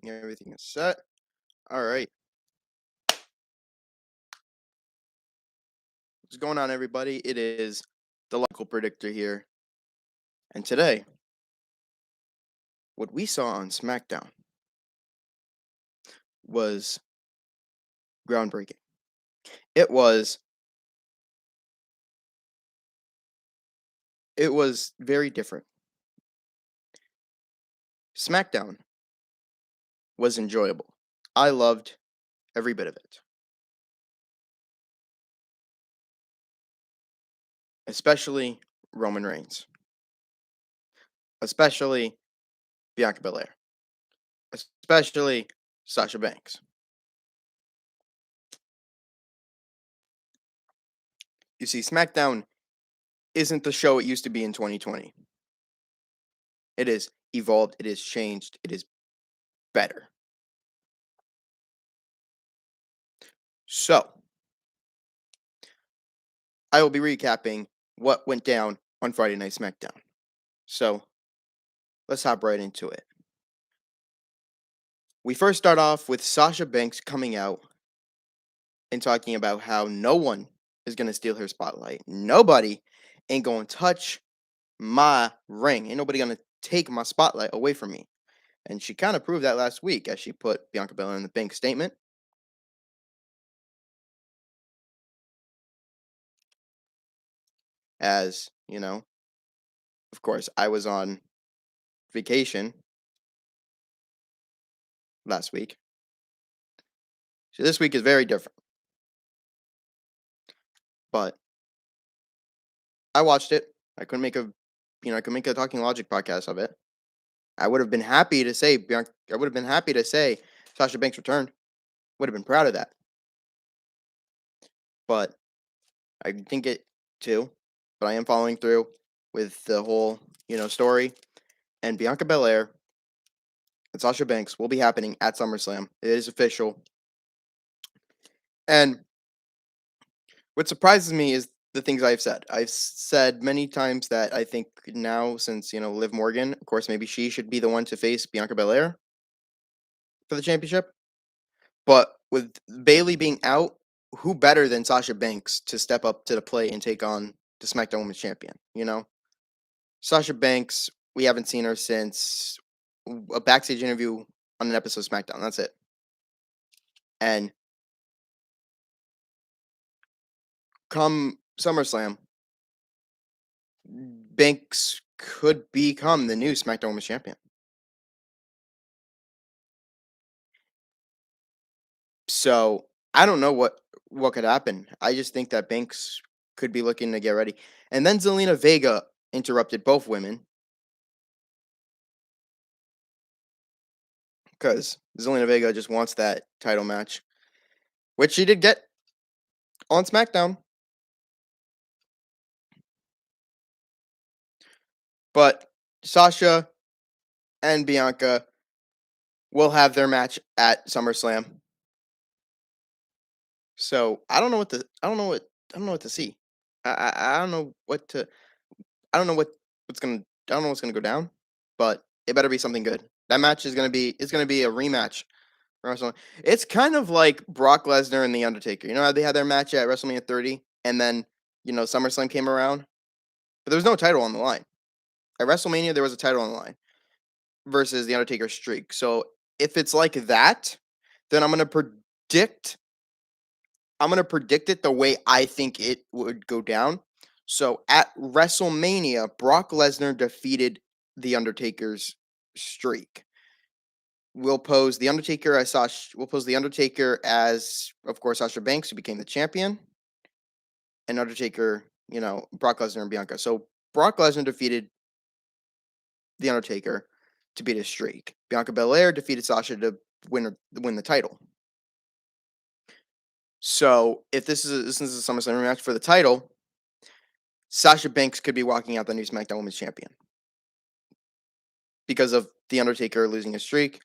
Everything is set. All right. What's going on, everybody? It is the local predictor here. And today, what we saw on SmackDown was groundbreaking. It was it was very different. SmackDown was enjoyable. I loved every bit of it. Especially Roman Reigns. Especially Bianca Belair. Especially Sasha Banks. You see, SmackDown isn't the show it used to be in 2020. It is evolved, it is changed, it is better. So, I will be recapping what went down on Friday Night SmackDown. So, let's hop right into it. We first start off with Sasha Banks coming out and talking about how no one is going to steal her spotlight. Nobody ain't going to touch my ring. Ain't nobody going to take my spotlight away from me. And she kind of proved that last week as she put Bianca Belair in the bank statement. As, of course, I was on vacation last week. So this week is very different. But I watched it. I couldn't make a Talking Logic podcast of it. I would have been happy to say Sasha Banks returned. Would have been proud of that. But I didn't get to. But I am following through with the whole, story. And Bianca Belair and Sasha Banks will be happening at SummerSlam. It is official. And what surprises me is the things I've said. I've said many times that I think now, since, Liv Morgan, of course, maybe she should be the one to face Bianca Belair for the championship. But with Bayley being out, who better than Sasha Banks to step up to the plate and take on the SmackDown Women's Champion, Sasha Banks, we haven't seen her since a backstage interview on an episode of SmackDown. That's it. And come SummerSlam, Banks could become the new SmackDown Women's Champion. So I don't know what could happen. I just think that Banks could be looking to get ready. And then Zelina Vega interrupted both women because Zelina Vega just wants that title match, which she did get on SmackDown. But Sasha and Bianca will have their match at SummerSlam. So I don't know what to see. I don't know what to. I don't know what's gonna go down, but it better be something good. That match is gonna be a rematch for WrestleMania. It's kind of like Brock Lesnar and The Undertaker. You know how they had their match at WrestleMania 30, and then SummerSlam came around, but there was no title on the line. At WrestleMania, there was a title on the line versus The Undertaker streak. So if it's like that, then I'm gonna predict it the way I think it would go down. So at WrestleMania, Brock Lesnar defeated The Undertaker's streak. We'll pose The Undertaker as of course, Sasha Banks, who became the champion, and Undertaker, Brock Lesnar and Bianca. So Brock Lesnar defeated The Undertaker to beat his streak. Bianca Belair defeated Sasha to win the title. So if this is a SummerSlam rematch for the title, Sasha Banks could be walking out the new SmackDown Women's Champion because of The Undertaker losing his streak.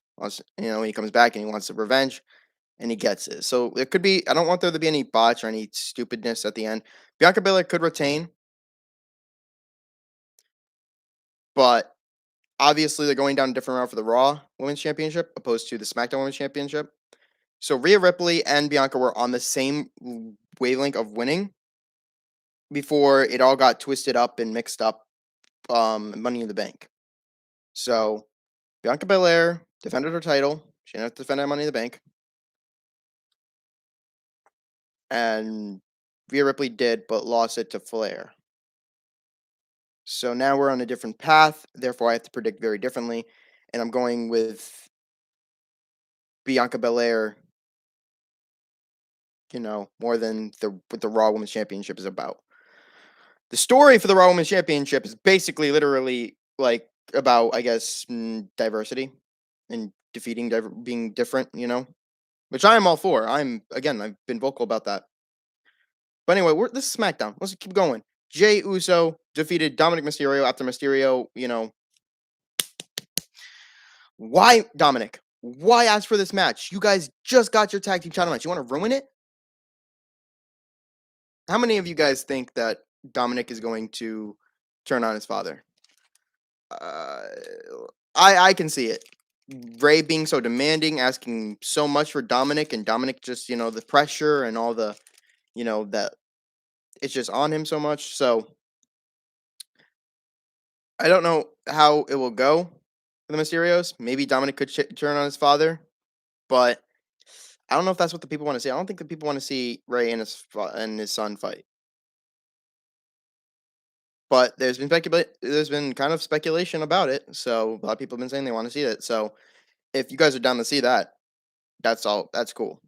He comes back and he wants the revenge, and he gets it. So it could be. I don't want there to be any botch or any stupidness at the end. Bianca Belair could retain, but Obviously, they're going down a different route for the Raw Women's Championship opposed to the SmackDown Women's Championship. So Rhea Ripley and Bianca were on the same wavelength of winning before it all got twisted up and mixed up. Money in the Bank. So Bianca Belair defended her title. She didn't have to defend that Money in the Bank, and Rhea Ripley did, but lost it to Flair. So now we're on a different path. Therefore, I have to predict very differently, and I'm going with Bianca Belair. More than what the Raw Women's Championship is about. The story for the Raw Women's Championship is basically, literally, like about, I guess, diversity and defeating, being different. Which I am all for. I've been vocal about that. But anyway, this is SmackDown. Let's keep going. Jey Uso defeated Dominic Mysterio after Mysterio, why, Dominic? Why ask for this match? You guys just got your tag team title match. You want to ruin it? How many of you guys think that Dominic is going to turn on his father? Uh, I can see it. Ray being so demanding, asking so much for Dominic, and Dominic just, the pressure and all the, that it's just on him so much. So I don't know how it will go for the Mysterios. Maybe Dominic could turn on his father, but I don't know if that's what the people want to see. I don't think the people want to see Ray and his son fight. But there's been kind of speculation about it. So a lot of people have been saying they want to see it. So if you guys are down to see that, that's all. That's cool.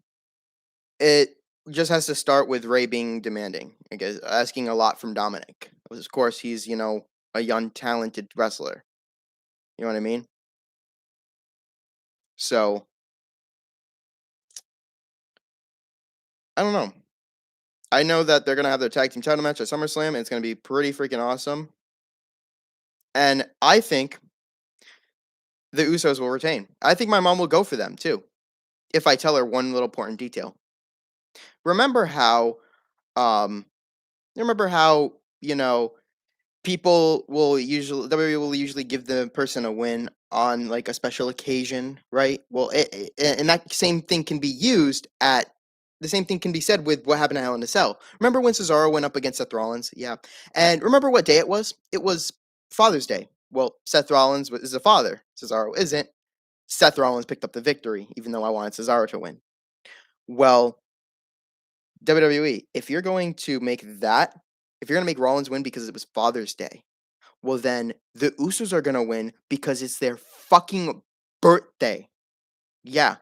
It just has to start with Ray being demanding, I guess, asking a lot from Dominic. Of course, he's a young, talented wrestler. You know what I mean? So I don't know. I know that they're gonna have their tag team title match at SummerSlam, and it's gonna be pretty freaking awesome. And I think the Usos will retain. I think my mom will go for them too, if I tell her one little important detail. Remember how, um, remember how people will usually WWE will usually give the person a win on like a special occasion, right? Well, and that same thing can be used at the same thing can be said with what happened at Hell in a Cell. Remember when Cesaro went up against Seth Rollins? Yeah, and remember what day it was? It was Father's Day. Well, Seth Rollins is a father. Cesaro isn't. Seth Rollins picked up the victory, even though I wanted Cesaro to win. Well, WWE, if you're going to make Rollins win because it was Father's Day, well then the Usos are gonna win because it's their fucking birthday. Yeah,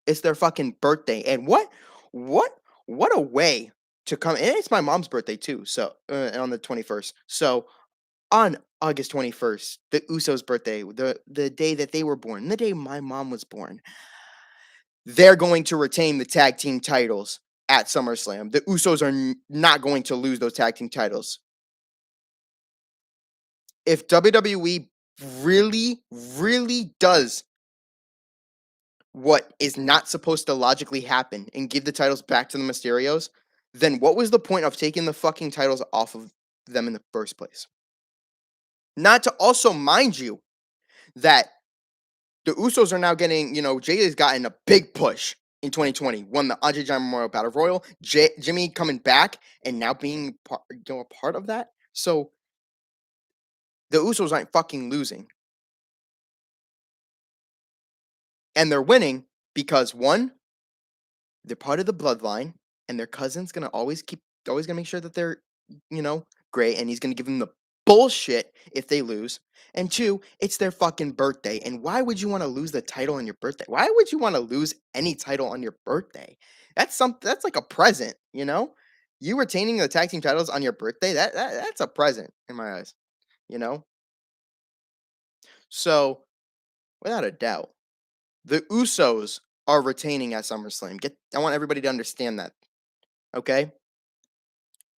it's their fucking birthday. And what, what a way to come! And it's my mom's birthday too. So on the 21st. So on August 21st, the Usos' birthday, the day that they were born, the day my mom was born, they're going to retain the tag team titles at SummerSlam. The Usos are not going to lose those tag team titles. If WWE really, really does what is not supposed to logically happen and give the titles back to the Mysterios, then what was the point of taking the fucking titles off of them in the first place? Not to also mind you that the Usos are now getting, Jay has gotten a big push in 2020. Won the Andre Giant Memorial Battle Royal. Jimmy coming back and now being a part of that. So the Usos aren't fucking losing. And they're winning because one, they're part of the bloodline, and their cousin's gonna always gonna make sure that they're, great, and he's gonna give them the bullshit if they lose. And two, it's their fucking birthday. And why would you want to lose the title on your birthday? Why would you want to lose any title on your birthday? That's like a present, You retaining the tag team titles on your birthday, that's a present in my eyes, you know? So, without a doubt, the Usos are retaining at SummerSlam. I want everybody to understand that. Okay?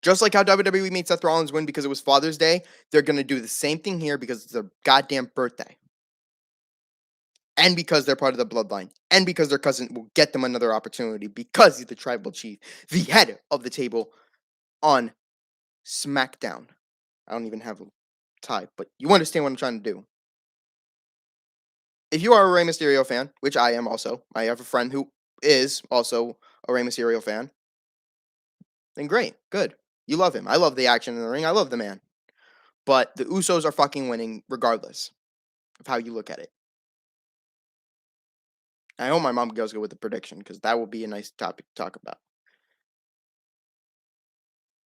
Just like how WWE made Seth Rollins win because it was Father's Day, they're going to do the same thing here because it's their goddamn birthday. And because they're part of the bloodline. And because their cousin will get them another opportunity because he's the tribal chief, the head of the table on SmackDown. I don't even have a tie, but you understand what I'm trying to do. if you are a Rey Mysterio fan, which I am also, I have a friend who is also a Rey Mysterio fan, then great, good. You love him. I love the action in the ring. I love the man. But the Usos are fucking winning regardless of how you look at it. I hope my mom goes go with the prediction because that will be a nice topic to talk about.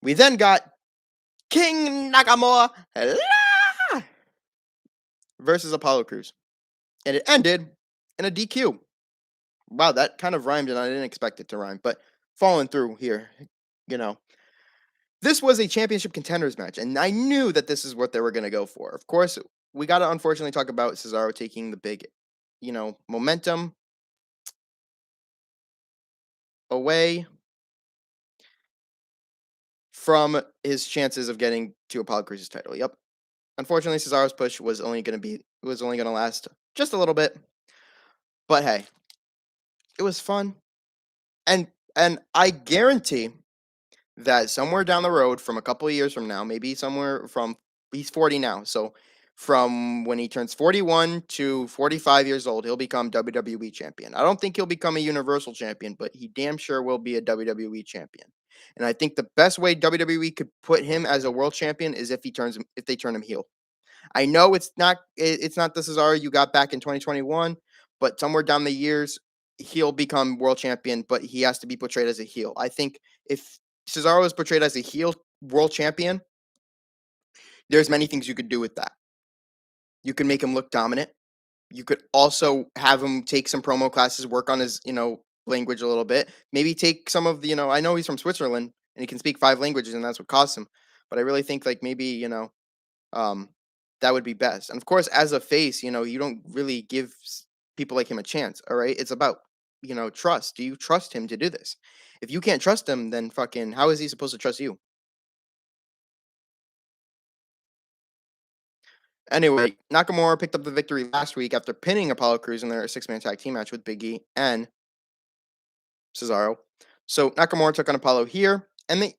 We then got King Nakamura versus Apollo Crews. And it ended in a DQ. Wow, that kind of rhymed and I didn't expect it to rhyme, but falling through here, you know. This was a championship contenders match, and I knew that this is what they were going to go for. Of course, we got to unfortunately talk about Cesaro taking the big, momentum away from his chances of getting to Apollo Crews' title. Yep. Unfortunately, Cesaro's push was only going to last just a little bit. But hey, it was fun. And I guarantee that somewhere down the road from a couple of years from now, maybe somewhere from he's 40 now. So from when he turns 41 to 45 years old, he'll become WWE champion. I don't think he'll become a universal champion, but he damn sure will be a WWE champion. And I think the best way WWE could put him as a world champion is if they turn him heel. I know it's not the Cesaro you got back in 2021, but somewhere down the years he'll become world champion, but he has to be portrayed as a heel. I think if Cesaro is portrayed as a heel world champion, there's many things you could do with that. You can make him look dominant. You could also have him take some promo classes, work on his, language a little bit. Maybe take some of the, I know he's from Switzerland and he can speak 5 languages and that's what costs him. But I really think like maybe, um, that would be best. And of course, as a face, you don't really give people like him a chance. All right. It's about, trust. Do you trust him to do this? If you can't trust him, then fucking how is he supposed to trust you? Anyway, Nakamura picked up the victory last week after pinning Apollo Crews in their 6-man tag team match with Big E and Cesaro. So Nakamura took on Apollo here. And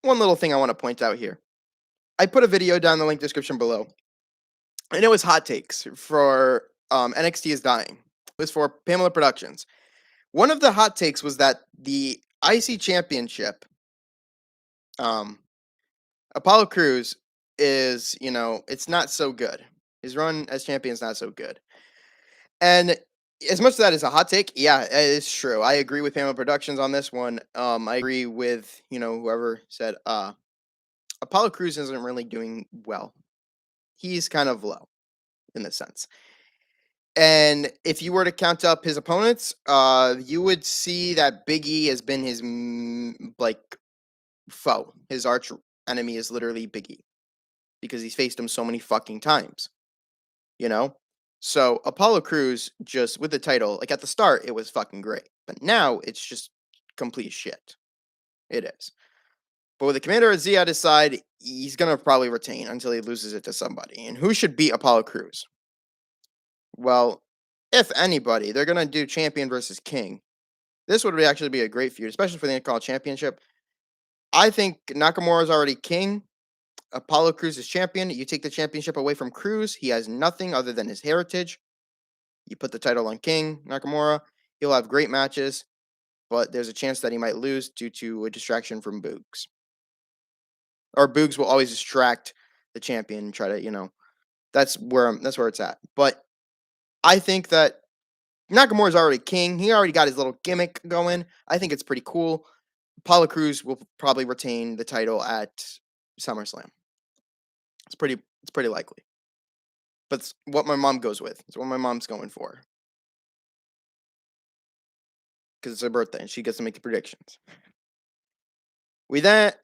one little thing I want to point out here. I put a video down in the link description below. And it was hot takes for NXT is dying. It was for Pamela Productions. One of the hot takes was that the IC Championship, Apollo Crews is, it's not so good. His run as champion is not so good. And as much as that is a hot take, yeah, it is true. I agree with Pamela Productions on this one. I agree with, whoever said Apollo Crews isn't really doing well. He's kind of low in this sense. And if you were to count up his opponents, you would see that Big E has been his foe. His arch enemy is literally Big E because he's faced him so many fucking times. So Apollo Crews just with the title, like at the start, it was fucking great, but now it's just complete shit. It is. But with the Commander of Z at his side, he's gonna probably retain until he loses it to somebody. And who should beat Apollo Crews? Well, if anybody, they're gonna do champion versus king. This would actually be a great feud, especially for the Intercontinental Championship. I think Nakamura is already king. Apollo Crews is champion. You take the championship away from Crews. He has nothing other than his heritage. You put the title on King Nakamura. He'll have great matches, but there's a chance that he might lose due to a distraction from Boogs. Or Boogs will always distract the champion and try to, that's where it's at. But I think that Nakamura's already king. He already got his little gimmick going. I think it's pretty cool. Apollo Crews will probably retain the title at SummerSlam. It's pretty likely. But it's what my mom goes with. It's what my mom's going for. Because it's her birthday and she gets to make the predictions.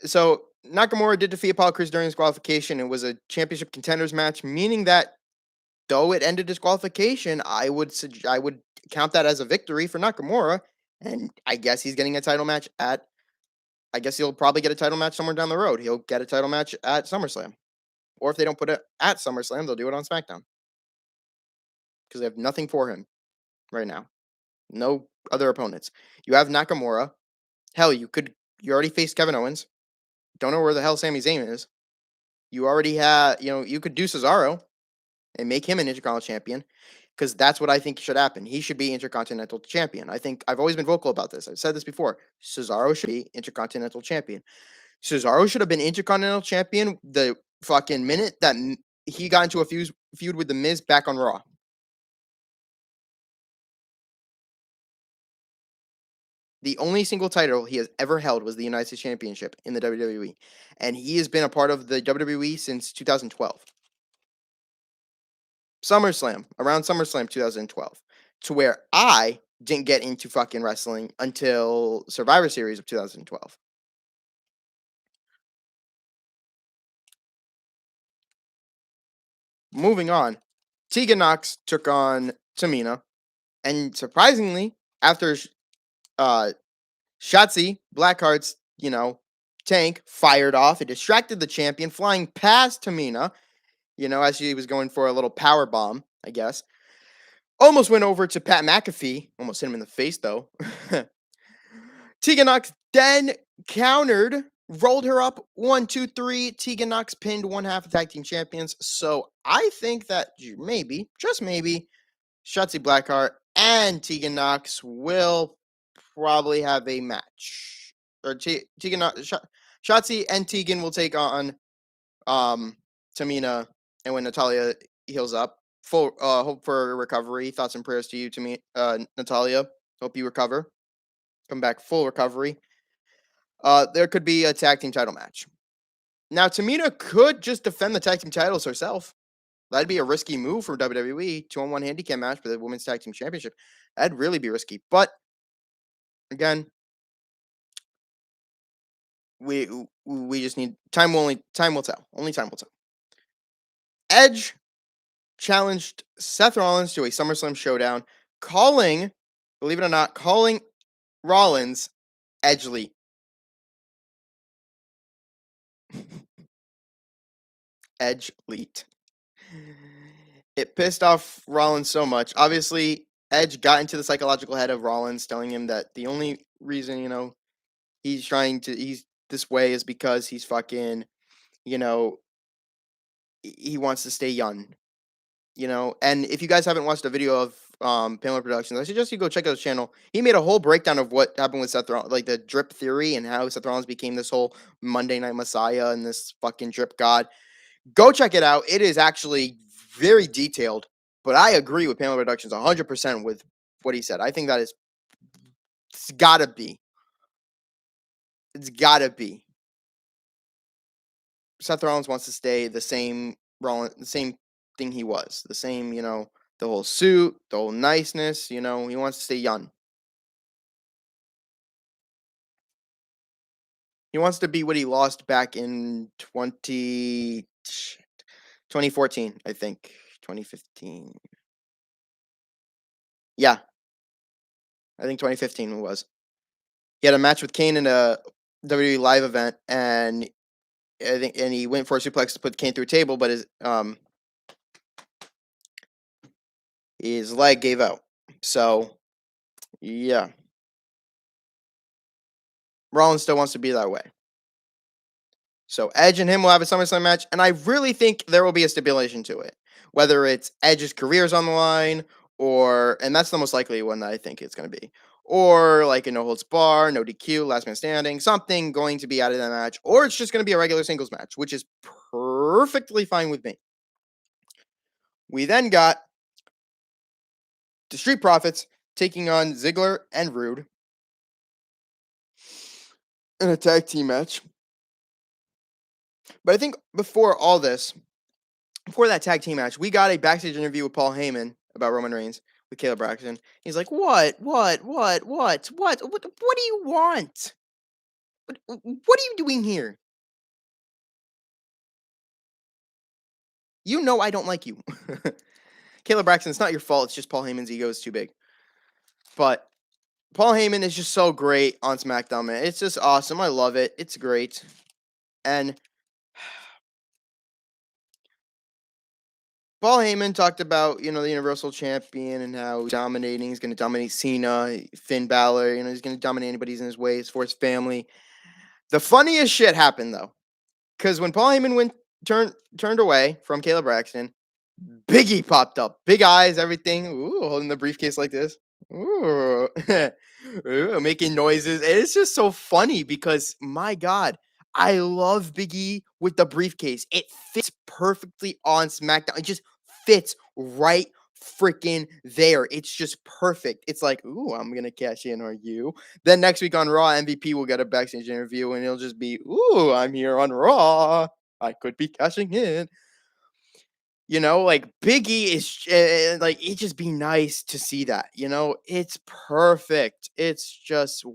So Nakamura did defeat Apollo Crews during his qualification. It was a championship contenders match, meaning that though it ended disqualification, I would count that as a victory for Nakamura. And I guess he's getting a title match I guess he'll probably get a title match somewhere down the road. He'll get a title match at SummerSlam. Or if they don't put it at SummerSlam, they'll do it on SmackDown. Because they have nothing for him right now. No other opponents. You have Nakamura. Hell, you already faced Kevin Owens. Don't know where the hell Sami Zayn is. You already had, you could do Cesaro. and make him an Intercontinental Champion, because that's what I think should happen. He should be Intercontinental Champion. I think I've always been vocal about this. I've said this before. Cesaro should be Intercontinental Champion. Cesaro should have been Intercontinental Champion the fucking minute that he got into a feud with The Miz back on Raw. The only single title he has ever held was the United States Championship in the WWE. And he has been a part of the WWE since 2012. Around SummerSlam 2012. To where I didn't get into fucking wrestling until Survivor Series of 2012. Moving on, Tegan Nox took on Tamina. And surprisingly, after Shotzi Blackheart's, tank fired off, it distracted the champion, flying past Tamina, as she was going for a little power bomb, I guess. Almost went over to Pat McAfee. Almost hit him in the face, though. Tegan Nox then countered, rolled her up 1, 2, 3. Tegan Nox pinned one half of tag team champions. So I think that maybe, just maybe, Shotzi Blackheart and Tegan Nox will probably have a match. Or Tegan Nox, Shotzi and Tegan will take on Tamina, and when Natalya heals up, full hope for recovery. Thoughts and prayers to you, Natalya. Hope you recover. Come back full recovery. There could be a tag team title match. Now, Tamina could just defend the tag team titles herself. That'd be a risky move for WWE. 2-on-1 handicap match for the Women's Tag Team Championship. That'd really be risky. But again, we just need time. Time will tell. Only time will tell. Edge challenged Seth Rollins to a SummerSlam showdown, believe it or not, calling Rollins Edgeley. Edgelete. It pissed off Rollins so much. Obviously, Edge got into the psychological head of Rollins, telling him that the only reason, he's this way is because he's fucking, he wants to stay young, And if you guys haven't watched a video of Pamela Productions, I suggest you go check out his channel. He made a whole breakdown of what happened with Seth Rollins, like the drip theory and how Seth Rollins became this whole Monday Night Messiah and this fucking drip god. Go check it out. It is actually very detailed, but I agree with Pamela Productions 100% with what he said. I think it's gotta be. It's gotta be. Seth Rollins wants to stay the same thing he was. The same, the whole suit, the whole niceness, he wants to stay young. He wants to be what he lost back in 2014, I think. 2015. Yeah. I think 2015 it was. He had a match with Kane in a WWE live event, and he went for a suplex to put Kane through a table, but his leg gave out. So, yeah. Rollins still wants to be that way. So Edge and him will have a SummerSlam match, and I really think there will be a stipulation to it. Whether it's Edge's career's on the line, and that's the most likely one that I think it's going to be, or like a no holds bar, no DQ, last man standing, something going to be out of that match, or it's just going to be a regular singles match, which is perfectly fine with me. We then got the Street Profits taking on Ziggler and Rude in a tag team match. But I think before that tag team match, we got a backstage interview with Paul Heyman about Roman Reigns with Caleb Braxton. He's like, what do you want? What are you doing here? You know I don't like you. Caleb Braxton, it's not your fault. It's just Paul Heyman's ego is too big. But Paul Heyman is just so great on SmackDown, man. It's just awesome. I love it. It's great. And Paul Heyman talked about, the Universal Champion and how he's going to dominate Cena, Finn Balor, he's going to dominate anybody in his ways for his family. The funniest shit happened, though, because when Paul Heyman turned away from Caleb Braxton, Biggie popped up. Big eyes, everything. Ooh, holding the briefcase like this. Ooh. Ooh, making noises. And it's just so funny because, my God, I love Biggie with the briefcase. It fits perfectly on SmackDown. It just fits right freaking there. It's just perfect. It's like, ooh, I'm going to cash in on you. Then next week on Raw, MVP will get a backstage interview and it'll just be, ooh, I'm here on Raw. I could be cashing in. You know, like Biggie is like it just be nice to see that. You know, it's perfect. It's just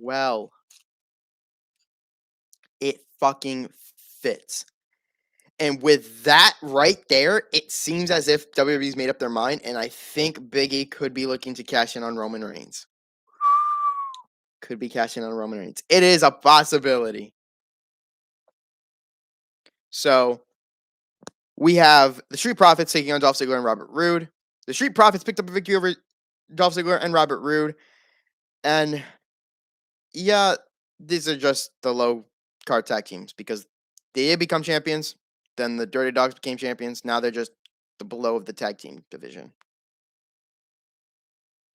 it fucking fits. And with that right there, it seems as if WWE's made up their mind, and I think Biggie could be looking to cash in on Roman Reigns. Could be cashing on Roman Reigns. It is a possibility. So we have the Street Profits taking on Dolph Ziggler and Robert Roode. The Street Profits picked up a victory over Dolph Ziggler and Robert Roode. And yeah, these are just the low card tag teams because they become champions. Then the Dirty Dogs became champions. Now they're just the below of the tag team division.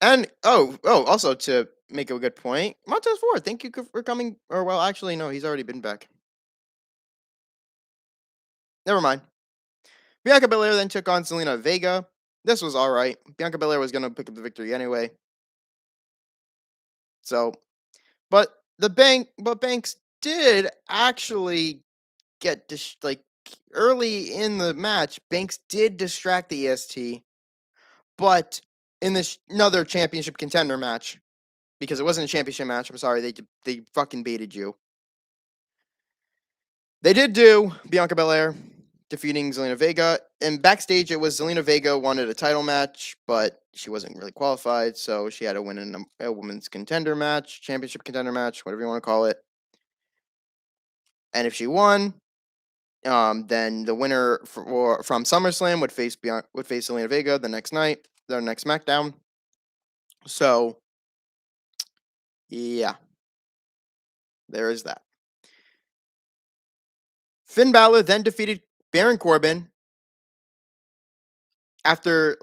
And also to make a good point, Montez Ford, thank you for coming. Or well, actually, no, he's already been back. Never mind. Bianca Belair then took on Selena Vega. This was all right. Bianca Belair was gonna pick up the victory anyway. So, but Banks did actually get like early in the match. Banks did distract the EST, but in this another championship contender match, because it wasn't a championship match. I'm sorry, they fucking baited you. They did do Bianca Belair defeating Zelina Vega, and backstage it was Zelina Vega wanted a title match, but she wasn't really qualified, so she had to win in a women's contender match, championship contender match, whatever you want to call it. And if she won, then the winner from SummerSlam would face Zelina Vega the next night, their next SmackDown. So, yeah, there is that. Finn Balor then defeated Baron Corbin after,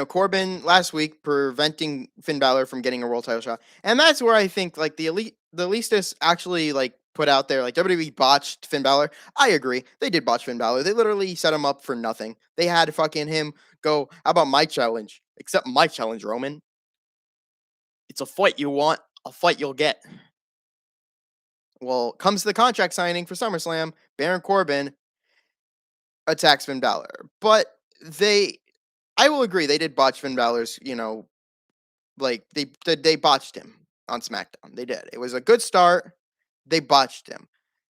Corbin last week preventing Finn Balor from getting a world title shot. And that's where I think, the Elitists actually, put out there, WWE botched Finn Balor. I agree. They did botch Finn Balor. They literally set him up for nothing. They had fucking him go, how about my challenge? Accept my challenge, Roman. It's a fight you want, a fight you'll get. Well, comes to the contract signing for SummerSlam, Baron Corbin attacks Finn Balor. But I will agree, they did botch Finn Balor's, they botched him on SmackDown. They did. It was a good start. They botched him.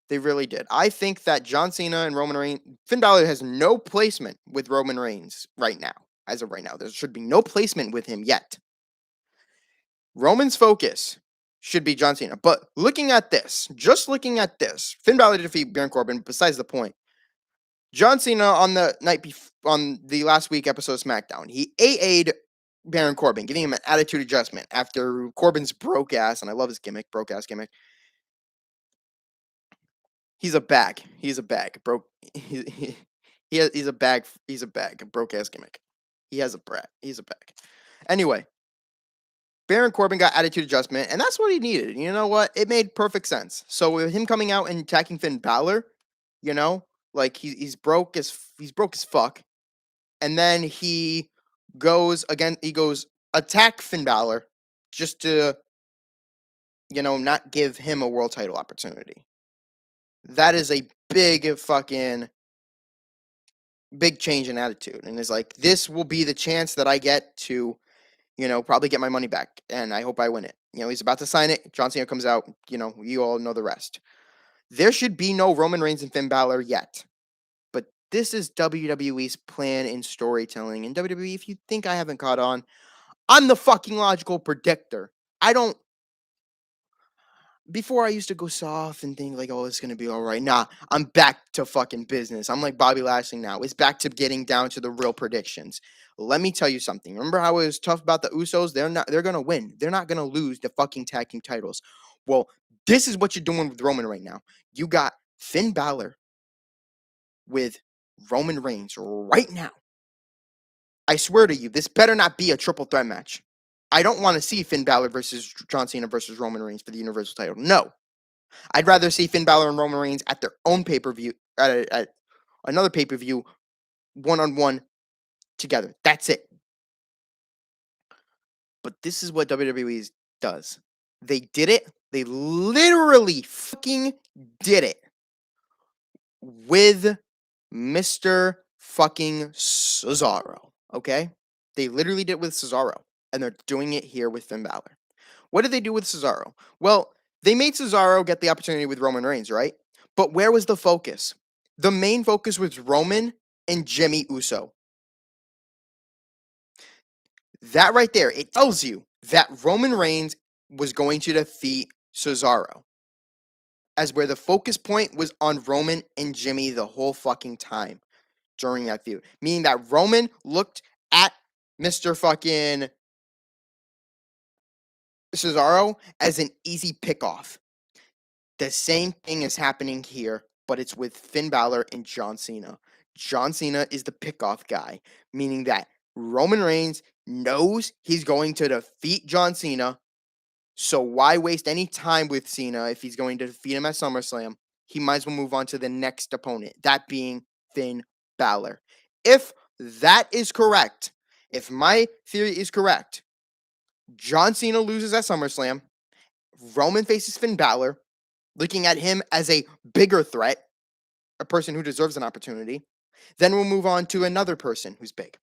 They really did. I think that John Cena and Roman Reigns, Finn Balor has no placement with Roman Reigns right now. As of right now, there should be no placement with him yet. Roman's focus should be John Cena. But just looking at this, Finn Balor defeat Baron Corbin, besides the point. John Cena on the last week episode of SmackDown, he AA'd Baron Corbin, giving him an attitude adjustment after Corbin's broke ass, and I love his gimmick, broke ass gimmick. He's a bag. He's a bag. He's a bag. He's a bag. A broke ass gimmick. He has a brat. He's a bag. Anyway, Baron Corbin got attitude adjustment, and that's what he needed. You know what? It made perfect sense. So with him coming out and attacking Finn Balor, he's broke as fuck, and then he goes attack Finn Balor just to not give him a world title opportunity. That is a big change in attitude, and it's like, this will be the chance that I get to probably get my money back, and I hope I win it. He's about to sign it. John Cena comes out. You all know the rest. There should be no Roman Reigns and Finn Balor yet. But this is WWE's plan in storytelling. And WWE, if you think I haven't caught on, I'm the fucking logical predictor. Before I used to go soft and think oh, it's going to be all right. Nah, I'm back to fucking business. I'm like Bobby Lashley now. It's back to getting down to the real predictions. Let me tell you something. Remember how it was tough about the Usos? They're going to win. They're not going to lose the fucking tag team titles. Well, this is what you're doing with Roman right now. You got Finn Balor with Roman Reigns right now. I swear to you, this better not be a triple threat match. I don't want to see Finn Balor versus John Cena versus Roman Reigns for the Universal title. No. I'd rather see Finn Balor and Roman Reigns at their own pay-per-view, at another pay-per-view, one-on-one together. That's it. But this is what WWE does. They did it. They literally fucking did it with Mr. fucking Cesaro. Okay? They literally did it with Cesaro. And they're doing it here with Finn Balor. What did they do with Cesaro? Well, they made Cesaro get the opportunity with Roman Reigns, right? But where was the focus? The main focus was Roman and Jimmy Uso. That right there, it tells you that Roman Reigns was going to defeat Cesaro. As where the focus point was on Roman and Jimmy the whole fucking time during that feud. Meaning that Roman looked at Mr. fucking Cesaro as an easy pickoff. The same thing is happening here, but it's with Finn Balor and John Cena. John Cena is the pickoff guy, meaning that Roman Reigns knows he's going to defeat John Cena. So why waste any time with Cena if he's going to defeat him at SummerSlam? He might as well move on to the next opponent, that being Finn Balor. If that is correct, if my theory is correct, John Cena loses at SummerSlam, Roman faces Finn Balor, looking at him as a bigger threat, a person who deserves an opportunity. Then we'll move on to another person who's big.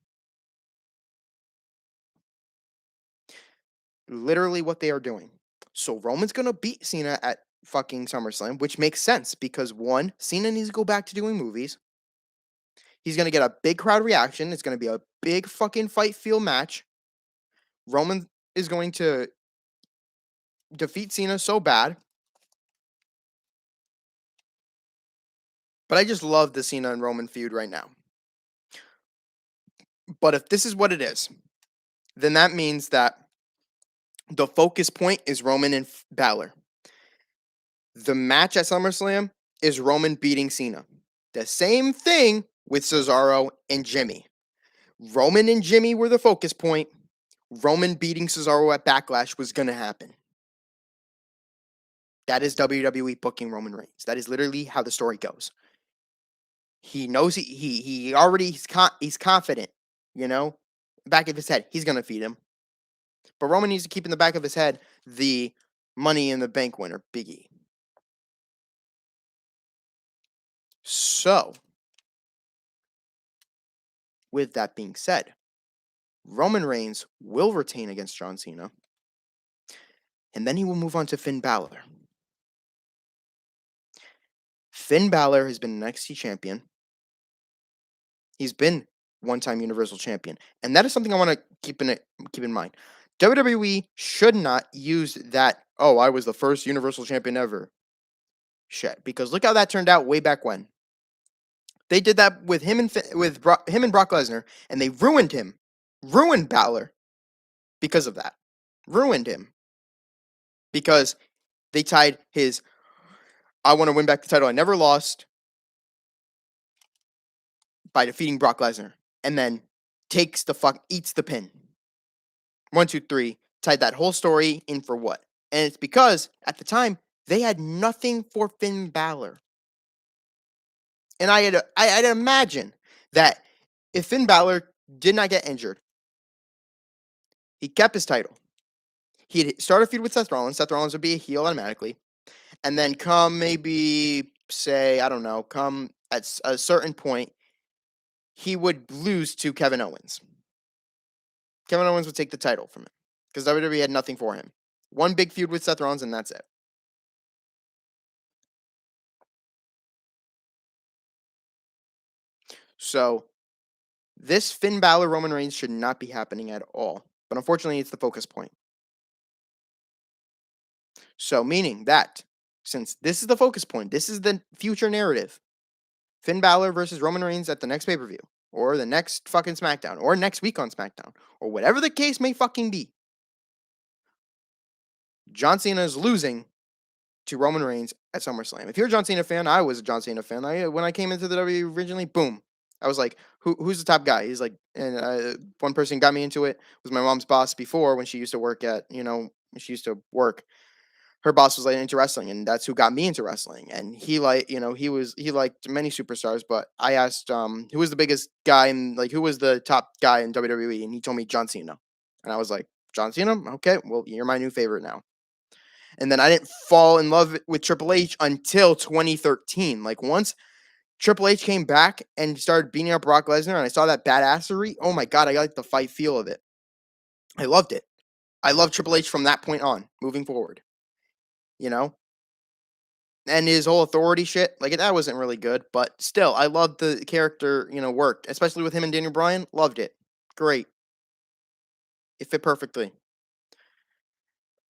Literally what they are doing. So Roman's going to beat Cena at fucking SummerSlam, which makes sense because one, Cena needs to go back to doing movies. He's going to get a big crowd reaction. It's going to be a big fucking fight feel match. Roman is going to defeat Cena so bad. But I just love the Cena and Roman feud right now. But if this is what it is, then that means that the focus point is Roman and Balor. The match at SummerSlam is Roman beating Cena. The same thing with Cesaro and Jimmy. Roman and Jimmy were the focus point. Roman beating Cesaro at Backlash was going to happen. That is WWE booking Roman Reigns. That is literally how the story goes. He knows he's confident, you know, back of his head, he's going to feed him. But Roman needs to keep in the back of his head the Money in the Bank winner, Big E. So, with that being said, Roman Reigns will retain against John Cena, and then he will move on to Finn Balor. Finn Balor has been an NXT champion. He's been one-time Universal Champion, and that is something I want to keep in mind. WWE should not use that, oh, I was the first Universal Champion ever shit, because look how that turned out way back when. They did that with him and Brock Lesnar, and they ruined him. Ruined Balor because of that. Ruined him. Because they tied his, I want to win back the title I never lost, by defeating Brock Lesnar, and then eats the pin. 1, 2, 3, tied that whole story in for what? And it's because, at the time, they had nothing for Finn Balor. And I'd imagine that if Finn Balor did not get injured, he kept his title. He'd start a feud with Seth Rollins. Seth Rollins would be a heel automatically. And then come maybe, say, I don't know, come at a certain point, he would lose to Kevin Owens. Kevin Owens would take the title from him because WWE had nothing for him. One big feud with Seth Rollins, and that's it. So, this Finn Balor Roman Reigns should not be happening at all. But unfortunately, it's the focus point. So, meaning that, since this is the focus point, this is the future narrative, Finn Balor versus Roman Reigns at the next pay-per-view, or the next fucking SmackDown, or next week on SmackDown, or whatever the case may fucking be, John Cena is losing to Roman Reigns at SummerSlam. If you're a John Cena fan, I was a John Cena fan. When I came into the WWE originally, boom, I was like, who's the top guy? He's like, and one person got me into it was my mom's boss before when she used to work at, when she used to work. Her boss was like into wrestling, and that's who got me into wrestling. And he he liked many superstars, but I asked who was the biggest guy and like who was the top guy in WWE, and he told me John Cena, and I was like, John Cena, okay, well you're my new favorite now. And then I didn't fall in love with Triple H until 2013. Like once Triple H came back and started beating up Brock Lesnar, and I saw that badassery. Oh my god, I got like the fight feel of it. I loved it. I love Triple H from that point on, moving forward. You know, and his whole authority shit, like that wasn't really good, but still, I loved the character. Worked, especially with him and Daniel Bryan. Loved it. Great. It fit perfectly.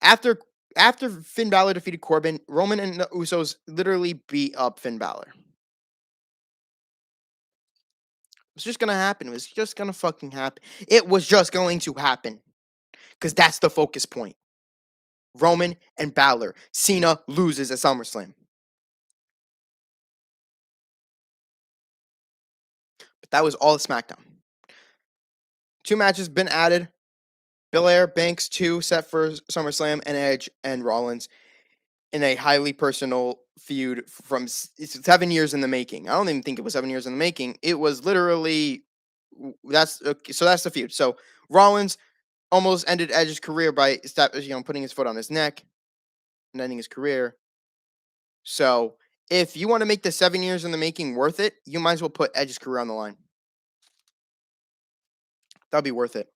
After after Finn Balor defeated Corbin, Roman and the Usos literally beat up Finn Balor. It's just gonna happen. It was just gonna fucking happen. It was just going to happen. Because that's the focus point. Roman and Balor. Cena loses at SummerSlam. But that was all of SmackDown. 2 matches been added. Belair, Banks 2 set for SummerSlam, and Edge and Rollins in a highly personal feud from 7 years in the making. I don't even think it was 7 years in the making. It was literally that's okay, so that's the feud. So Rollins almost ended Edge's career by putting his foot on his neck and ending his career. So if you want to make the 7 years in the making worth it, you might as well put Edge's career on the line. That'll be worth it.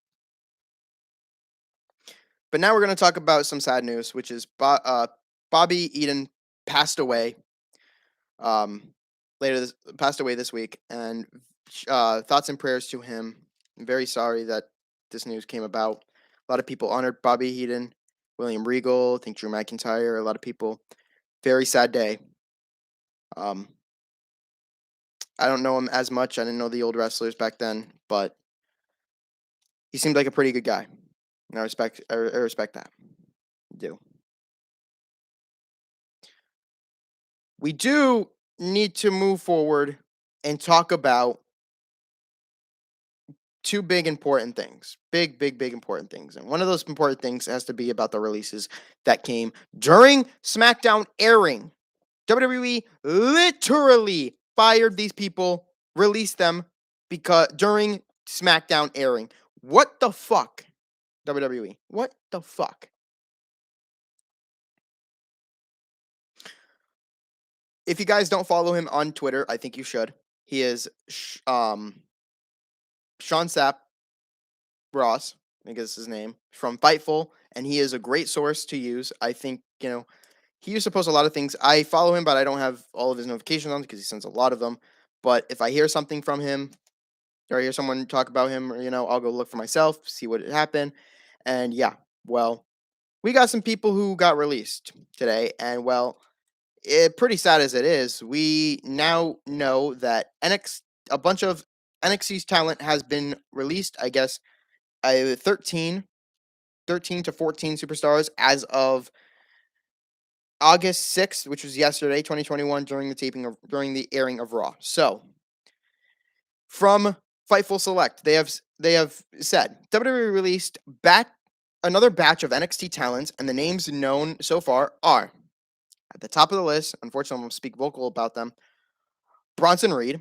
But now we're going to talk about some sad news, which is Bobby Eaton passed away. Passed away this week, and thoughts and prayers to him. I'm very sorry that this news came about. A lot of people honored Bobby Eaton, William Regal, I think Drew McIntyre. A lot of people. Very sad day. I don't know him as much. I didn't know the old wrestlers back then, but he seemed like a pretty good guy. And I respect that. I do. We do need to move forward and talk about two big important things. Big important things. And one of those important things has to be about the releases that came during SmackDown airing. WWE literally fired these people, released them because during SmackDown airing. What the fuck? WWE. What the fuck? If you guys don't follow him on Twitter, I think you should. He is Sean Sapp Ross, I think is his name, from Fightful, and he is a great source to use. I think, he used to post a lot of things. I follow him, but I don't have all of his notifications on because he sends a lot of them. But if I hear something from him, or I hear someone talk about him, or, I'll go look for myself, see what happened. And yeah, well, we got some people who got released today, and well, pretty sad as it is, we now know that a bunch of NXT's talent has been released. I guess 13 to 14 superstars as of August 6th, which was yesterday, 2021, during the airing of Raw. So, from Fightful Select, they have said WWE released another batch of NXT talents, and the names known so far are at the top of the list. Unfortunately, I'm going to speak vocal about them. Bronson Reed,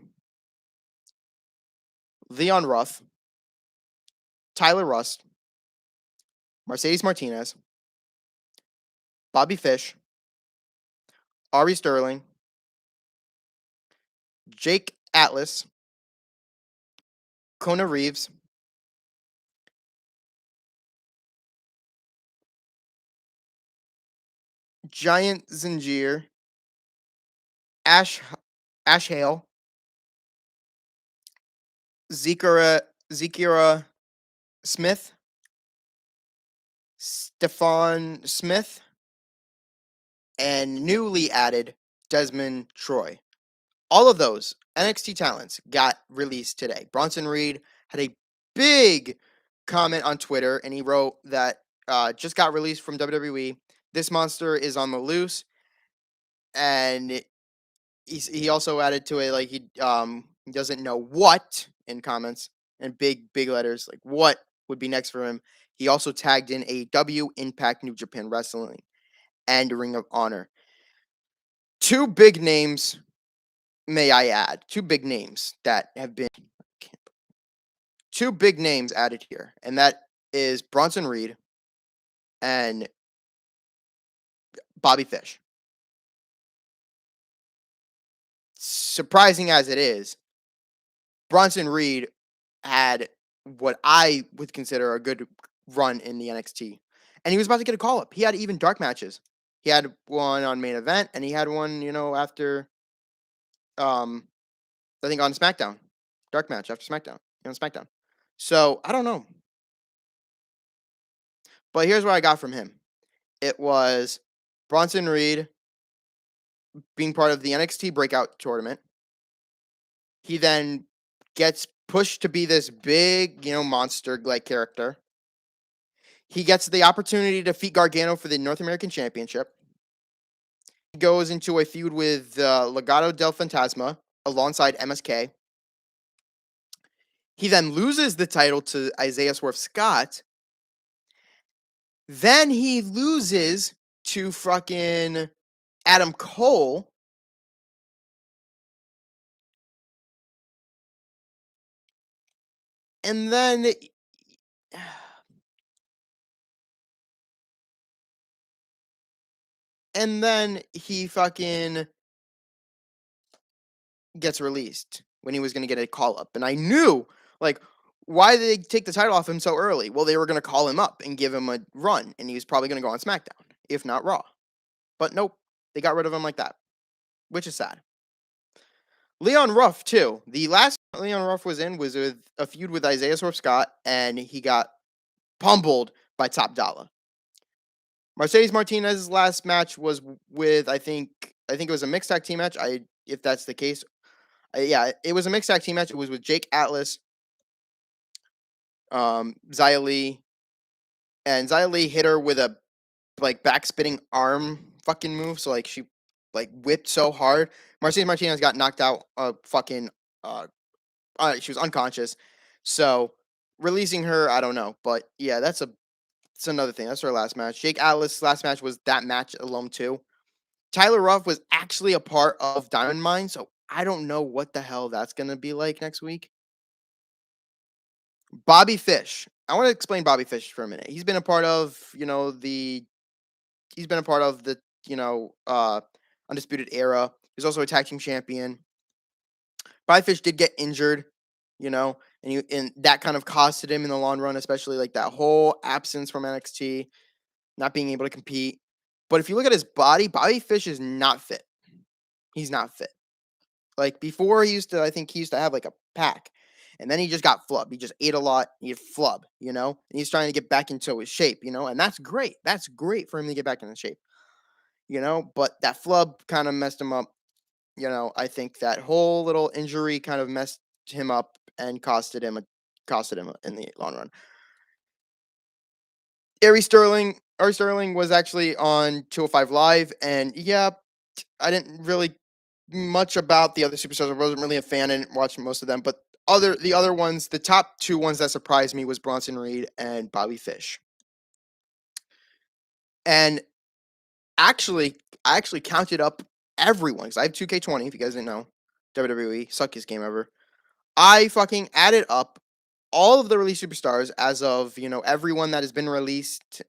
Leon Ruff, Tyler Rust, Mercedes Martinez, Bobby Fish, Ari Sterling, Jake Atlas, Kona Reeves, Giant Zingier, Ash Hale, Zekira Smith, Stephon Smith, and newly added Desmond Troy. All of those NXT talents got released today. Bronson Reed had a big comment on Twitter, and he wrote that just got released from WWE. This monster is on the loose, and he also added to it like He doesn't know what in comments and big letters, like what would be next for him. He also tagged in AEW, Impact, New Japan Wrestling, and Ring of Honor. Two big names, may I add, two big names that have been two big names added here, and that is Bronson Reed and Bobby Fish. Surprising as it is, Bronson Reed had what I would consider a good run in the NXT, and he was about to get a call up. He had even dark matches. He had one on main event, and he had one, after um, I think on SmackDown, dark match after SmackDown, on SmackDown. So I don't know, but here's what I got from him. It was Bronson Reed being part of the NXT Breakout Tournament. He then gets pushed to be this big, monster-like character. He gets the opportunity to defeat Gargano for the North American Championship. He goes into a feud with Legado del Fantasma alongside MSK. He then loses the title to Isaiah Swerve Scott. Then he loses to fucking Adam Cole. And then he fucking gets released when he was going to get a call up. And I knew, like, why did they take the title off him so early? Well, they were going to call him up and give him a run, and he was probably going to go on SmackDown, if not Raw. But nope, they got rid of him like that, which is sad. Leon Ruff, too. The last Leon Ruff was in was with a feud with Isaiah Swerve Scott, and he got pummeled by Top Dollar. Mercedes Martinez's last match was with, I think it was a mixed tag team match. If that's the case, yeah, it was a mixed tag team match. It was with Jake Atlas, Xia Li, and Xia Li hit her with a back spinning arm fucking move. So she whipped so hard. Mercedes Martinez got knocked out. She was unconscious. So releasing her, I don't know, but yeah, that's another thing. That's her last match. Jake Atlas' last match was that match alone too. Tyler Ruff was actually a part of Diamond Mine, so I don't know what the hell that's gonna be like next week. Bobby Fish. I want to explain Bobby Fish for a minute. He's been a part of, Undisputed Era. He's also a tag team champion. Bobby Fish did get injured, and that kind of costed him in the long run, especially that whole absence from NXT, not being able to compete. But if you look at his body, Bobby Fish is not fit. He's not fit. Before I think he used to have a pack. And then he just got flub. He just ate a lot. He had flub, and he's trying to get back into his shape, and that's great. That's great for him to get back into shape, but that flub kind of messed him up. I think that whole little injury kind of messed him up and costed him in the long run. Ari Sterling was actually on 205 Live, and yeah, I didn't really much about the other superstars. I wasn't really a fan. I didn't watch most of them, but the other ones, the top two ones that surprised me was Bronson Reed and Bobby Fish. And I actually counted up everyone, because I have 2K20, if you guys didn't know. WWE, suckiest game ever. I fucking added up all of the released superstars as of, everyone that has been released,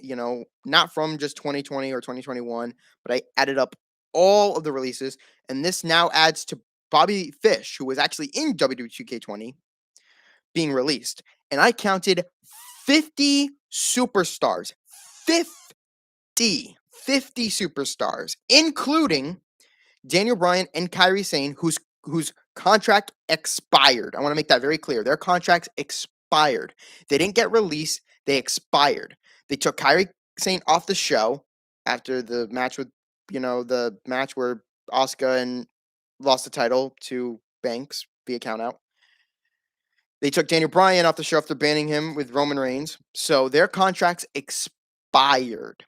not from just 2020 or 2021, but I added up all of the releases, and this now adds to Bobby Fish, who was actually in WWE 2K20, being released. And I counted 50 superstars. 50 superstars, including Daniel Bryan and Kairi Sane, whose contract expired. I want to make that very clear. Their contracts expired. They didn't get released. They expired. They took Kairi Sane off the show after the match with, the match where Asuka and lost the title to Banks via countout. They took Daniel Bryan off the show after banning him with Roman Reigns. So their contracts expired.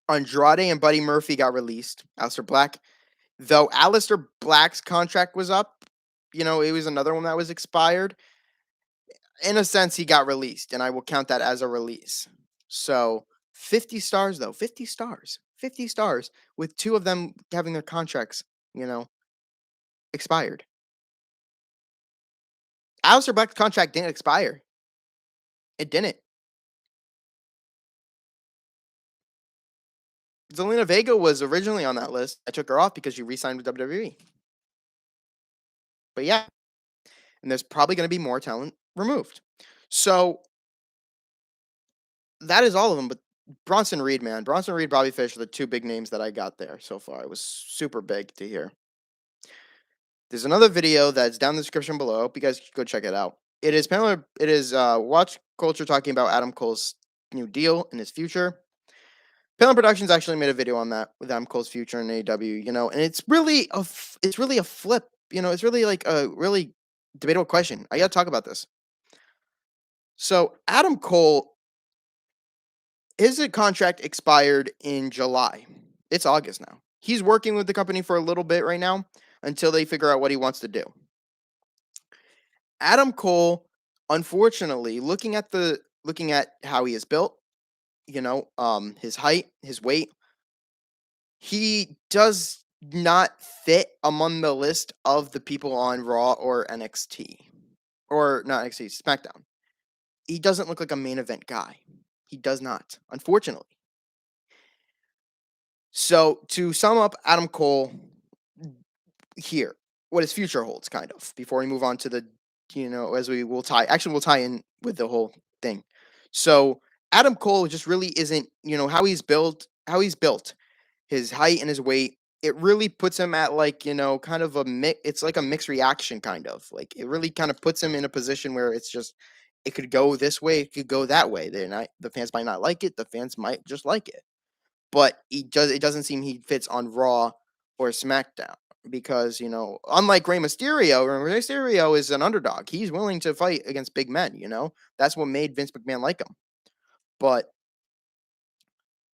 Andrade and Buddy Murphy got released. Aleister Black Though Aleister Black's contract was up, it was another one that was expired. In a sense, he got released, and I will count that as a release. So 50 stars, though, 50 stars, 50 stars, with two of them having their contracts, you know, expired. Aleister Black's contract didn't expire. It didn't. Zelina Vega was originally on that list. I took her off because she re-signed with WWE. But yeah, and there's probably going to be more talent removed. So that is all of them. But Bronson Reed, man, Bronson Reed, Bobby Fish are the two big names that I got there so far. It was super big to hear. There's another video that's down in the description below. Hope you guys go check it out. It is Watch Culture talking about Adam Cole's new deal and his future. Palin Productions actually made a video on that with Adam Cole's future in AEW, and it's really a flip, it's really like a really debatable question. I got to talk about this. So Adam Cole, his contract expired in July. It's August now. He's working with the company for a little bit right now until they figure out what he wants to do. Adam Cole, unfortunately, looking at how he is built, his height, his weight, he does not fit among the list of the people on Raw or NXT. Or not NXT, SmackDown. He doesn't look like a main event guy. He does not, unfortunately. So to sum up Adam Cole here, what his future holds, kind of, before we move on to the, as we'll tie in with the whole thing. So Adam Cole just really isn't, how he's built, his height and his weight, it really puts him at kind of it's like a mixed reaction kind of. Like it really kind of puts him in a position where it's just it could go this way, it could go that way. The fans might not like it, the fans might just like it. But it doesn't seem he fits on Raw or SmackDown because, unlike Rey Mysterio, Rey Mysterio is an underdog. He's willing to fight against big men, That's what made Vince McMahon like him. But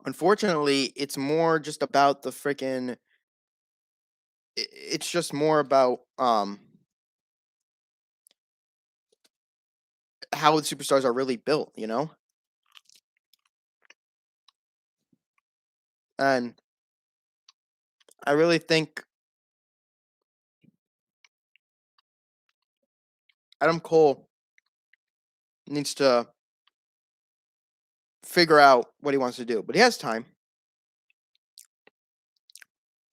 unfortunately, it's more just about the freaking it's just more about how the superstars are really built, And I really think Adam Cole needs to figure out what he wants to do, but he has time.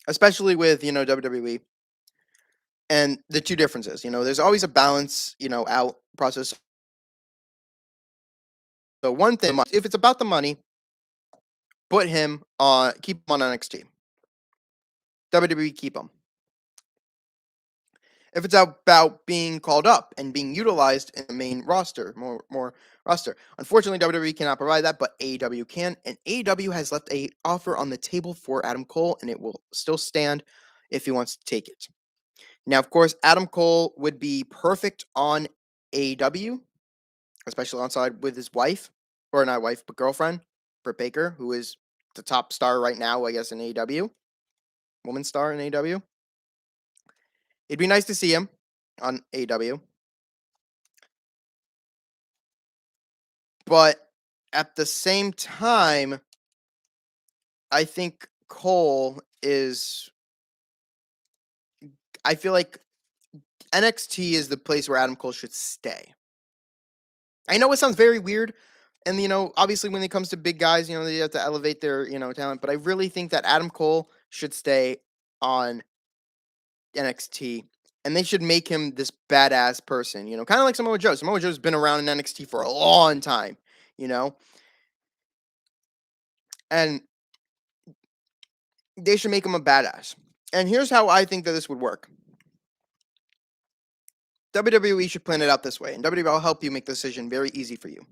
Especially with, WWE. And the two differences, there's always a balance, out process. So one thing, if it's about the money, keep him on NXT. WWE, keep him. If it's about being called up and being utilized in the main roster, more roster. Unfortunately, WWE cannot provide that, but AEW can, and AEW has left a offer on the table for Adam Cole, and it will still stand if he wants to take it. Now, of course, Adam Cole would be perfect on AEW, especially on side with his wife, or not wife, but girlfriend, Britt Baker, who is the top star right now, I guess, in AEW, woman star in AEW. It'd be nice to see him on AEW. But at the same time, I think I feel like NXT is the place where Adam Cole should stay. I know it sounds very weird. And, obviously when it comes to big guys, they have to elevate their, talent. But I really think that Adam Cole should stay on NXT. And they should make him this badass person, kind of like Samoa Joe. Samoa Joe's been around in NXT for a long time, And they should make him a badass. And here's how I think that this would work. WWE should plan it out this way, and WWE will help you make the decision very easy for you.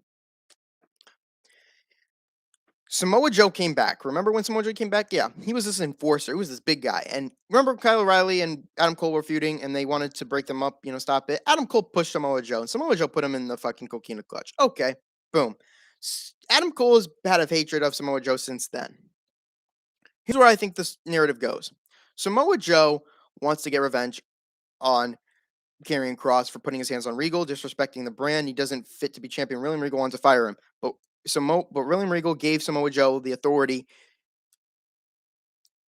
Samoa Joe came back. Remember when Samoa Joe came back? Yeah, he was this enforcer. He was this big guy. And remember Kyle O'Reilly and Adam Cole were feuding, and they wanted to break them up, stop it. Adam Cole pushed Samoa Joe, and Samoa Joe put him in the fucking coquina clutch. Okay, boom. Adam Cole has had a hatred of Samoa Joe since then. Here's where I think this narrative goes. Samoa Joe wants to get revenge on Karrion Cross for putting his hands on Regal, disrespecting the brand. He doesn't fit to be champion. William Regal wants to fire him, but William Regal gave Samoa Joe the authority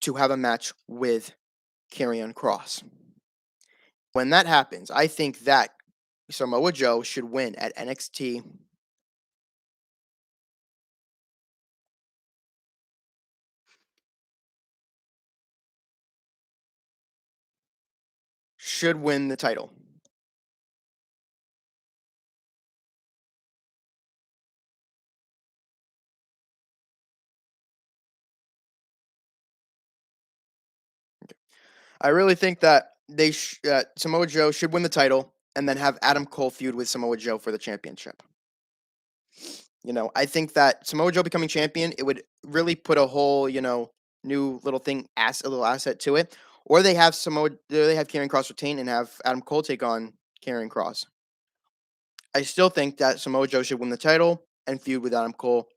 to have a match with Karrion Cross. When that happens, I think that Samoa Joe should win at NXT. Should win the title. I really think that Samoa Joe should win the title and then have Adam Cole feud with Samoa Joe for the championship. I think that Samoa Joe becoming champion, it would really put a whole, new little thing, a little asset to it. Or they have Karrion Cross retain and have Adam Cole take on Karrion Cross. I still think that Samoa Joe should win the title and feud with Adam Cole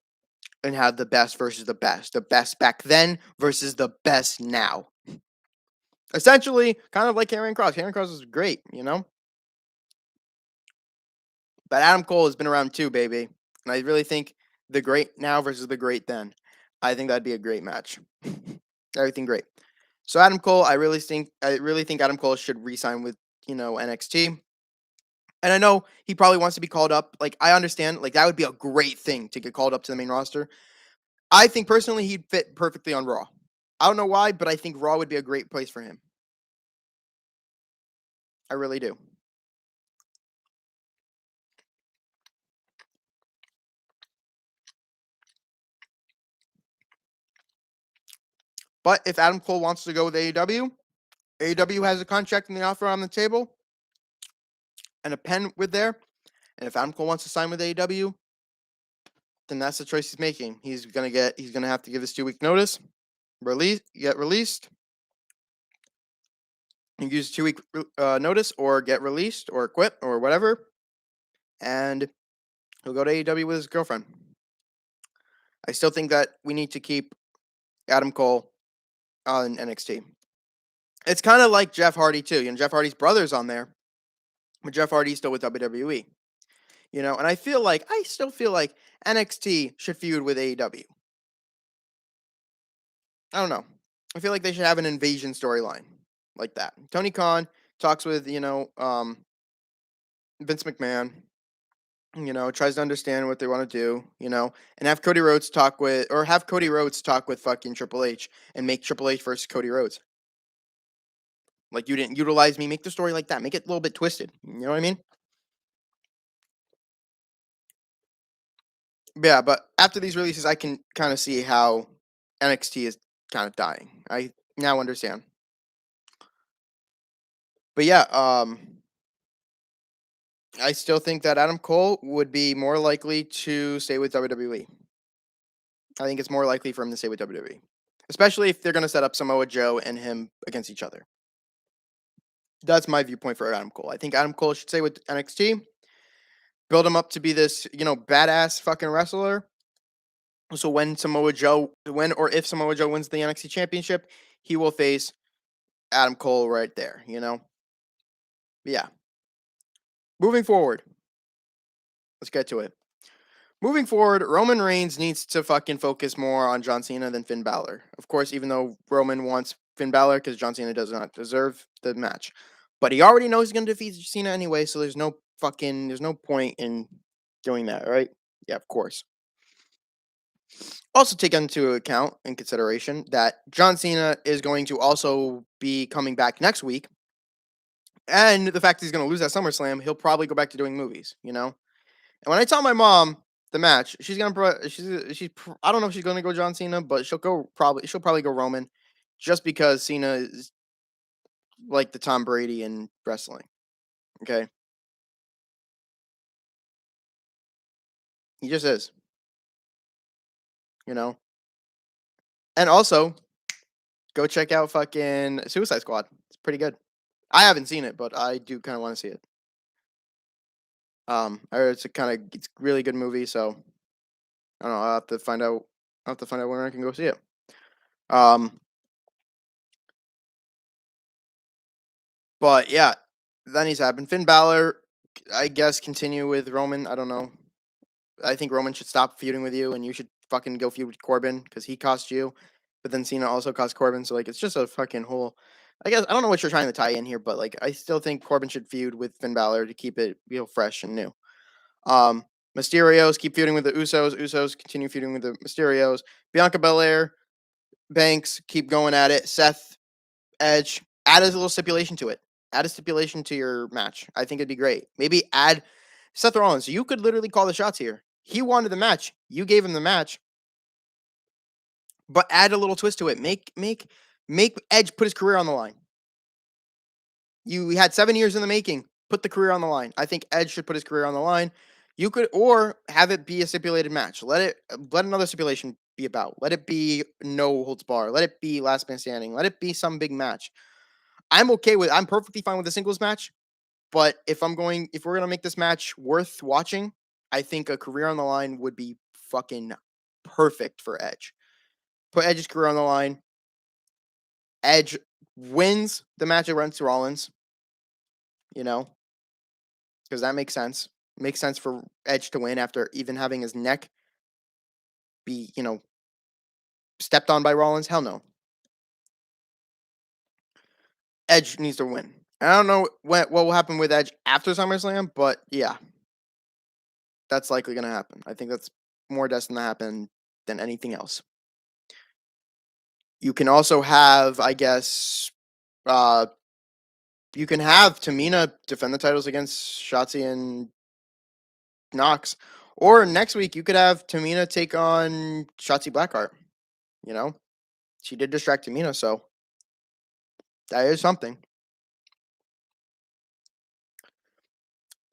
and have the best versus the best back then versus the best now. Essentially, kind of like Karrion Cross. Karrion Cross is great. But Adam Cole has been around too, baby. And I really think the great now versus the great then. I think that'd be a great match. Everything great. So Adam Cole, I really think Adam Cole should re-sign with, NXT. And I know he probably wants to be called up. Like, I understand, like, that would be a great thing to get called up to the main roster. I think personally he'd fit perfectly on Raw. I don't know why, but I think Raw would be a great place for him. I really do. But if Adam Cole wants to go with AEW, AEW has a contract and the offer on the table and a pen with there. And if Adam Cole wants to sign with AEW, then that's the choice he's making. He's gonna have to give his 2-week notice, get released. He use 2-week notice or get released or quit or whatever, and he'll go to AEW with his girlfriend. I still think that we need to keep Adam Cole on NXT. It's kind of like Jeff Hardy too. Jeff Hardy's brother's on there, but Jeff Hardy's still with WWE. And I still feel like NXT should feud with AEW. I don't know. I feel like they should have an invasion storyline like that. Tony Khan talks with Vince McMahon. Tries to understand what they want to do. And have Cody Rhodes talk with fucking Triple H and make Triple H versus Cody Rhodes. Like, you didn't utilize me. Make the story like that. Make it a little bit twisted. You know what I mean? Yeah, but after these releases, I can kind of see how NXT is kind of dying. I now understand. But yeah, I still think that Adam Cole would be more likely to stay with WWE. I think it's more likely for him to stay with WWE, especially if they're going to set up Samoa Joe and him against each other. That's my viewpoint for Adam Cole. I think Adam Cole should stay with NXT, build him up to be this, badass fucking wrestler. So when if Samoa Joe wins the NXT championship, he will face Adam Cole right there. But yeah. Moving forward, let's get to it. Moving forward, Roman Reigns needs to fucking focus more on John Cena than Finn Balor. Of course, even though Roman wants Finn Balor because John Cena does not deserve the match. But he already knows he's going to defeat Cena anyway, so there's no point in doing that, right? Yeah, of course. Also take into account and consideration that John Cena is going to also be coming back next week. And the fact he's going to lose at SummerSlam, he'll probably go back to doing movies. And when I tell my mom the match, she's gonna I don't know if she's gonna go John Cena, but she'll probably go Roman, just because Cena is like the Tom Brady in wrestling. Okay, he just is. You know, and also go check out fucking Suicide Squad. It's pretty good. I haven't seen it, but I do kind of want to see it. I heard it's a really good movie, so I don't know. I'll have to find out. I'll have to find out when I can go see it. Um, But yeah, that needs to happen. Finn Balor, I guess, continue with Roman. I don't know. I think Roman should stop feuding with you, and you should fucking go feud with Corbin because he cost you. But then Cena also cost Corbin, so like it's just a fucking whole. I guess I don't know what you're trying to tie in here, but like I still think Corbin should feud with Finn Balor to keep it fresh and new. Um, Mysterios keep feuding with the Usos. Usos continue feuding with the Mysterios. Bianca Belair, Banks keep going at it. Seth, Edge, add a little stipulation to it. Add a stipulation to your match. I think it'd be great. Maybe add Seth Rollins. You could literally call the shots here. He wanted the match. You gave him the match, but add a little twist to it. Make Edge put his career on the line. You had 7 years in the making. Put the career on the line. I think Edge should put his career on the line. You could, or have it be a stipulated match. Let another stipulation be about. Let it be no holds bar. Let it be last man standing. Let it be some big match. I'm perfectly fine with a singles match. But if we're gonna make this match worth watching, I think a career on the line would be fucking perfect for Edge. Put Edge's career on the line. Edge wins the match against Rollins, you know, because that makes sense. Makes sense for Edge to win after even having his neck be, stepped on by Rollins. Hell no. Edge needs to win. I don't know what will happen with Edge after SummerSlam, but yeah, that's likely going to happen. I think that's more destined to happen than anything else. You can also have, I guess, you can have Tamina defend the titles against Shotzi and Knox. Or next week, you could have Tamina take on Shotzi Blackheart. You know, she did distract Tamina, so that is something.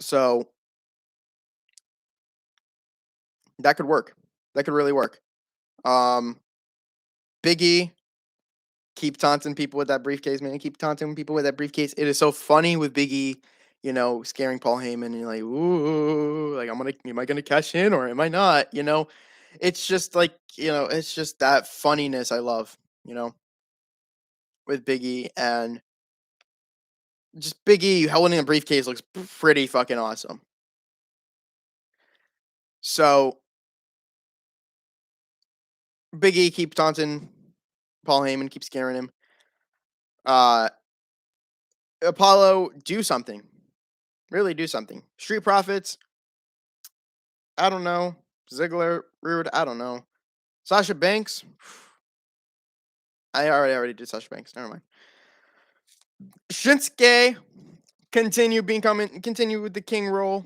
So that could work. That could really work. Big E, keep taunting people with that briefcase, man. Keep taunting people with that briefcase. It is so funny with Big E, scaring Paul Heyman, and you're like, ooh, like am I gonna cash in or am I not? It's just like, it's just that funniness I love, with Big E, and just Big E holding a briefcase looks pretty fucking awesome. So Big E keeps taunting Paul Heyman, keeps scaring him. Apollo, do something. Really do something. Street Profits, I don't know. Ziggler, Rude, I don't know. Sasha Banks, I already did Sasha Banks. Never mind. Shinsuke, continue with the king role.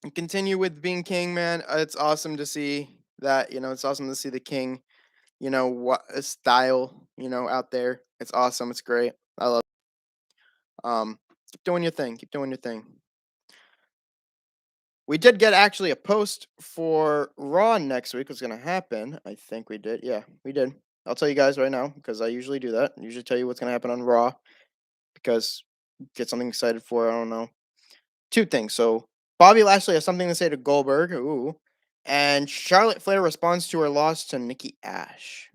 And continue with being king, man. It's awesome to see that, it's awesome to see the king, what a style, out there. It's awesome. It's great. I love it. Keep doing your thing. Keep doing your thing. We did get actually a post for Raw next week was going to happen. I think we did. Yeah, we did. I'll tell you guys right now because I usually do that. I usually tell you what's going to happen on Raw because get something excited for. I don't know. Two things. So Bobby Lashley has something to say to Goldberg. Ooh. And Charlotte Flair responds to her loss to Nikki Ash.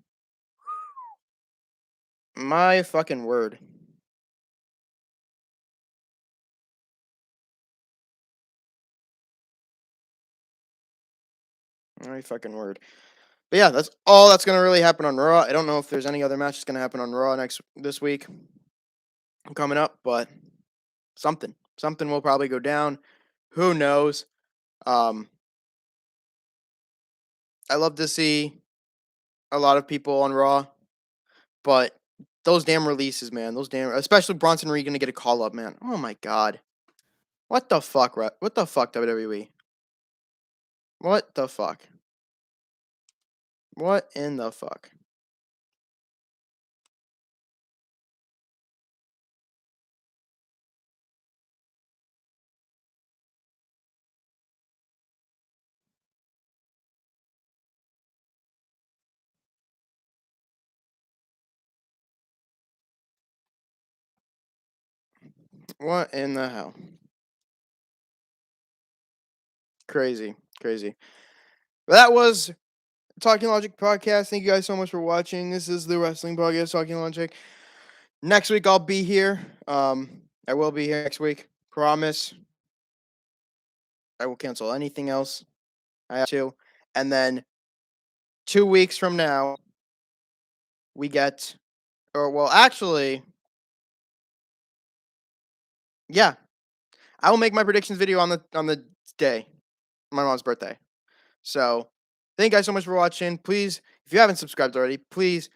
My fucking word. My fucking word. But yeah, that's all that's gonna really happen on Raw. I don't know if there's any other match that's gonna happen on Raw this week coming up, but something will probably go down. Who knows? Um, I love to see a lot of people on Raw, but those damn releases, man, especially Bronson Reed gonna get a call up, man. Oh my god, what the fuck, what the fuck, WWE? What the fuck? What in the fuck? What in the hell? Crazy, crazy. But that was Talking Logic podcast. Thank you guys so much for watching. This is the Wrestling Podcast, Talking Logic. Next week I'll be here. I will be here next week. Promise. I will cancel anything else I have to. And then 2 weeks from now, we get, or well, actually, yeah, I will make my predictions video on the day, my mom's birthday. So, thank you guys so much for watching. Please, if you haven't subscribed already, please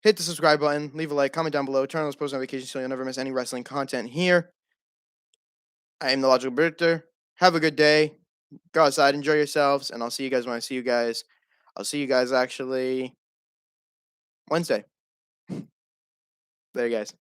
hit the subscribe button, leave a like, comment down below, turn on those post notifications so you'll never miss any wrestling content here. I am the Logical Predictor. Have a good day. Go outside, enjoy yourselves, and I'll see you guys when I see you guys. I'll see you guys actually Wednesday. There, you guys.